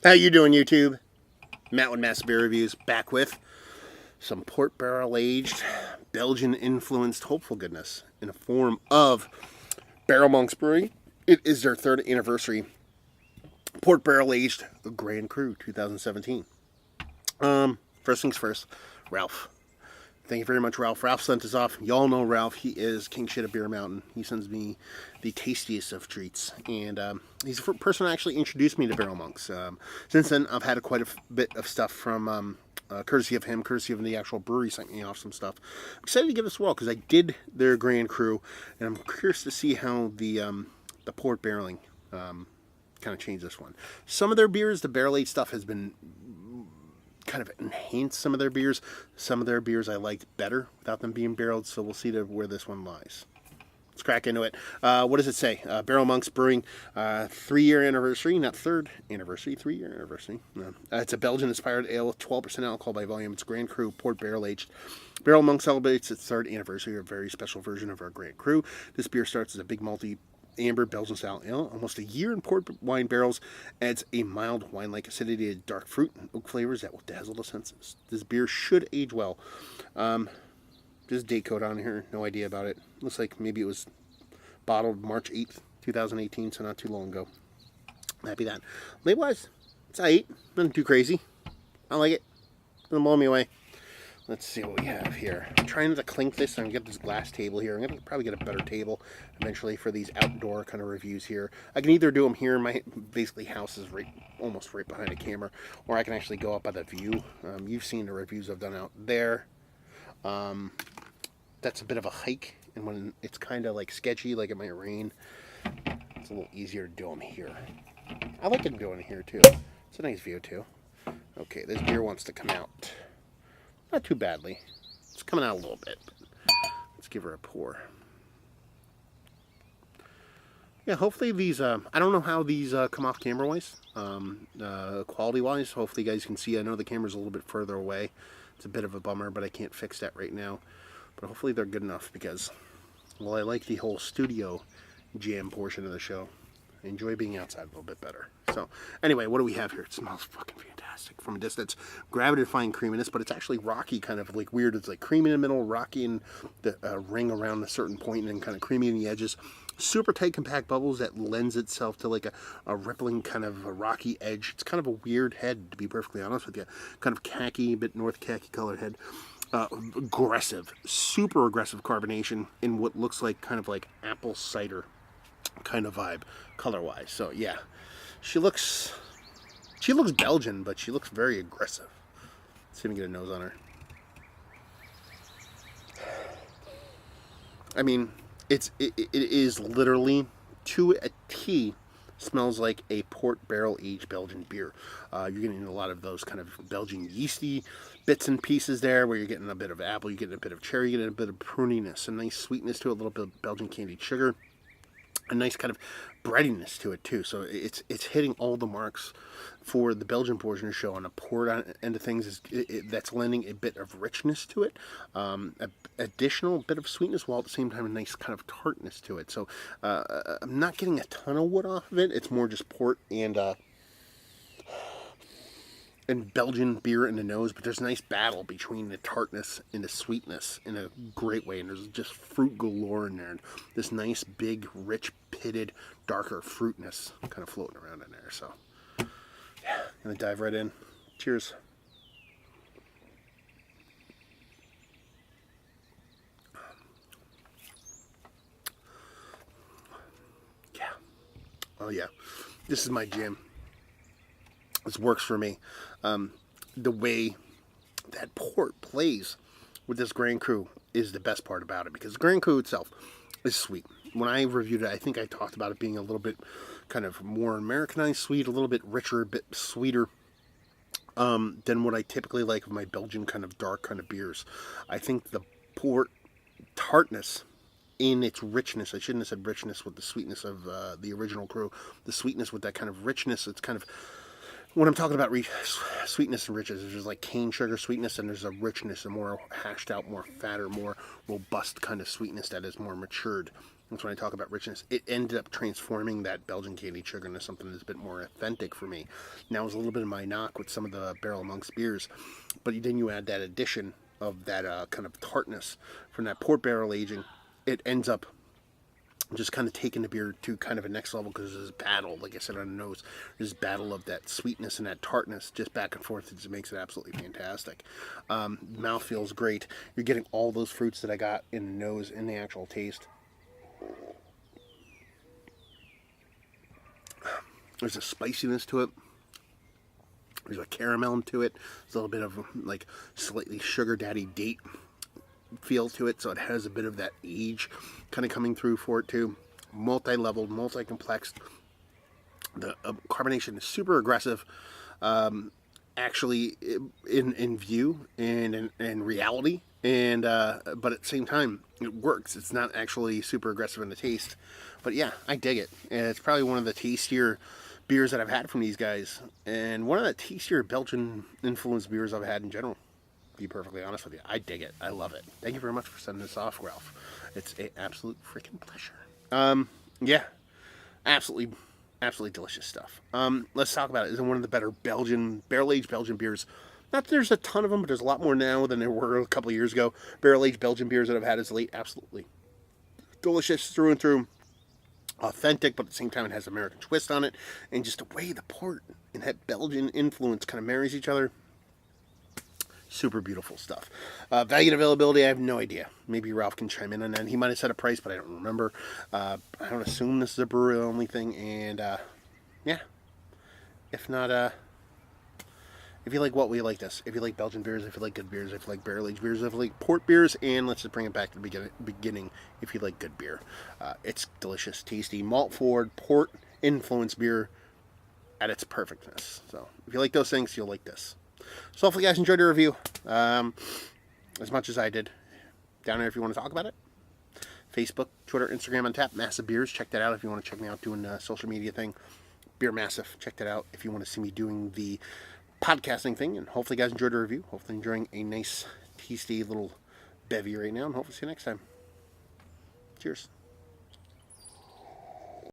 How you doing, YouTube? Matt with Massive Beer Reviews, back with some port barrel aged, Belgian influenced hopeful goodness in a form of Barrel Monks Brewing. It is their third anniversary port barrel aged Grand Cru 2017. First things first, Ralph. Thank you very much, Ralph. Ralph sent us off. Y'all know Ralph. He is king shit of Beer Mountain. He sends me the tastiest of treats. And he's the person who actually introduced me to Barrel Monks. Since then, I've had quite a bit of stuff from courtesy of him, courtesy of the actual brewery sent me off some stuff. I'm excited to give this a whirl because I did their Grand Cru, and I'm curious to see how the port barreling kind of changed this one. Some of their beers, the barrel aged stuff, has been kind of enhance some of their beers. Some of their beers I liked better without them being barreled, so we'll see where this one lies. Let's crack into it. What does it say? Barrel Monks Brewing, 3-year anniversary, not third anniversary, 3-year anniversary. It's a Belgian-inspired ale with 12% alcohol by volume. It's Grand Cru, port barrel aged. Barrel Monk celebrates its third anniversary, a very special version of our Grand Cru. This beer starts as a big malty amber Belgian style ale, almost a year in port wine barrels, adds a mild wine-like acidity to dark fruit and oak flavors that will dazzle the senses. This beer should age well. There's date code on here, no idea about it. Looks like maybe it was bottled March 8th, 2018, so not too long ago. Happy that. Label-wise, it's aight, nothing too crazy. I like it. Doesn't blow me away. Let's see what we have here. I'm trying to clink this and get this glass table here. I'm going to probably get a better table eventually for these outdoor kind of reviews here. I can either do them here in my basically house is almost right behind the camera, or I can actually go up by the view. You've seen the reviews I've done out there. That's a bit of a hike, and when it's kind of like sketchy, like it might rain, it's a little easier to do them here. I like them doing it here too. It's a nice view too. Okay, this beer wants to come out. Not too badly. It's coming out a little bit. Let's give her a pour. Yeah, hopefully these, I don't know how these come off camera-wise, quality-wise. Hopefully you guys can see. I know the camera's a little bit further away. It's a bit of a bummer, but I can't fix that right now. But hopefully they're good enough because, well, I like the whole studio jam portion of the show. I enjoy being outside a little bit better. So, anyway, what do we have here? It smells fucking fantastic from a distance. Gravity-defying creaminess, but it's actually rocky, kind of like weird. It's like creamy in the middle, rocky in the ring around a certain point, and then kind of creamy in the edges. Super tight, compact bubbles that lends itself to like a rippling kind of a rocky edge. It's kind of a weird head, to be perfectly honest with you. Kind of khaki, a bit north khaki colored head. Aggressive, super aggressive carbonation in what looks like kind of like apple cider kind of vibe color-wise. So yeah, she looks Belgian, but she looks very aggressive. Let's see if we can get a nose on her. I mean, it is literally to a T smells like a port barrel aged Belgian beer. You're getting a lot of those kind of Belgian yeasty bits and pieces there, where you're getting a bit of apple, you're getting a bit of cherry, you're getting a bit of pruniness, a nice sweetness to it, a little bit of Belgian candied sugar, a nice kind of breadiness to it too. So it's hitting all the marks for the Belgian portion of the show. On the port end of things, that's lending a bit of richness to it, additional bit of sweetness, while at the same time a nice kind of tartness to it. So I'm not getting a ton of wood off of it. It's more just port and Belgian beer in the nose, but there's a nice battle between the tartness and the sweetness in a great way, and there's just fruit galore in there, and this nice, big, rich, pitted, darker fruitness kind of floating around in there. So, yeah, gonna dive right in. Cheers. Yeah. Oh, yeah. This is my jam. This works for me. The way that port plays with this Grand Cru is the best part about it, because the Grand Cru itself is sweet. When I reviewed it, I think I talked about it being a little bit kind of more Americanized sweet, a little bit richer, a bit sweeter than what I typically like of my Belgian kind of dark kind of beers. I think the port tartness in its richness, I shouldn't have said richness with the sweetness of the original Cru, the sweetness with that kind of richness, it's kind of, when I'm talking about sweetness and richness, there's like cane sugar sweetness, and there's a richness, a more hashed out, more fatter, more robust kind of sweetness that is more matured That's when I talk about richness. It ended up transforming that Belgian candied sugar into something that's a bit more authentic for me. Now, it's a little bit of my knock with some of the Barrel Monks beers, but then you add that addition of that kind of tartness from that port barrel aging. It ends up just kind of taking the beer to kind of a next level, because there's this battle, like I said, on the nose. There's this battle of that sweetness and that tartness just back and forth. It just makes it absolutely fantastic. Mouth feels great. You're getting all those fruits that I got in the nose in the actual taste. There's a spiciness to it. There's a caramel to it. There's a little bit of like slightly sugar daddy date feel to it, so it has a bit of that age kind of coming through for it too. Multi-leveled, multi-complexed. The carbonation is super aggressive, actually, in view and in reality, and but at the same time it works. It's not actually super aggressive in the taste, but yeah, I dig it, and it's probably one of the tastier beers that I've had from these guys, and one of the tastier Belgian influenced beers I've had in general. To be perfectly honest with you, I dig it. I love it. Thank you very much for sending this off, Ralph. It's an absolute freaking pleasure. Yeah, absolutely delicious stuff. Let's talk about it. It's one of the better barrel-aged Belgian beers. Not that there's a ton of them, but there's a lot more now than there were a couple of years ago. Barrel-aged Belgian beers that I've had as late, absolutely delicious through and through. Authentic, but at the same time it has American twist on it, and just the way the port and that Belgian influence kind of marries each other. Super beautiful stuff. Value and availability, I have no idea. Maybe Ralph can chime in on that. He might have said a price, but I don't remember. I don't assume this is a brewery only thing. And yeah, if not, if you like what we like this, if you like Belgian beers, if you like good beers, if you like barrel aged beers, if you like port beers, and let's just bring it back to the beginning. If you like good beer, it's delicious, tasty, malt forward, port influenced beer at its perfectness. So if you like those things, you'll like this. So hopefully you guys enjoyed the review as much as I did. Down there if you want to talk about it. Facebook, Twitter, Instagram on tap. Massive Beers. Check that out if you want to check me out doing a social media thing. Beer Massive. Check that out if you want to see me doing the podcasting thing. And hopefully you guys enjoyed the review. Hopefully enjoying a nice, tasty little bevy right now. And hopefully see you next time. Cheers.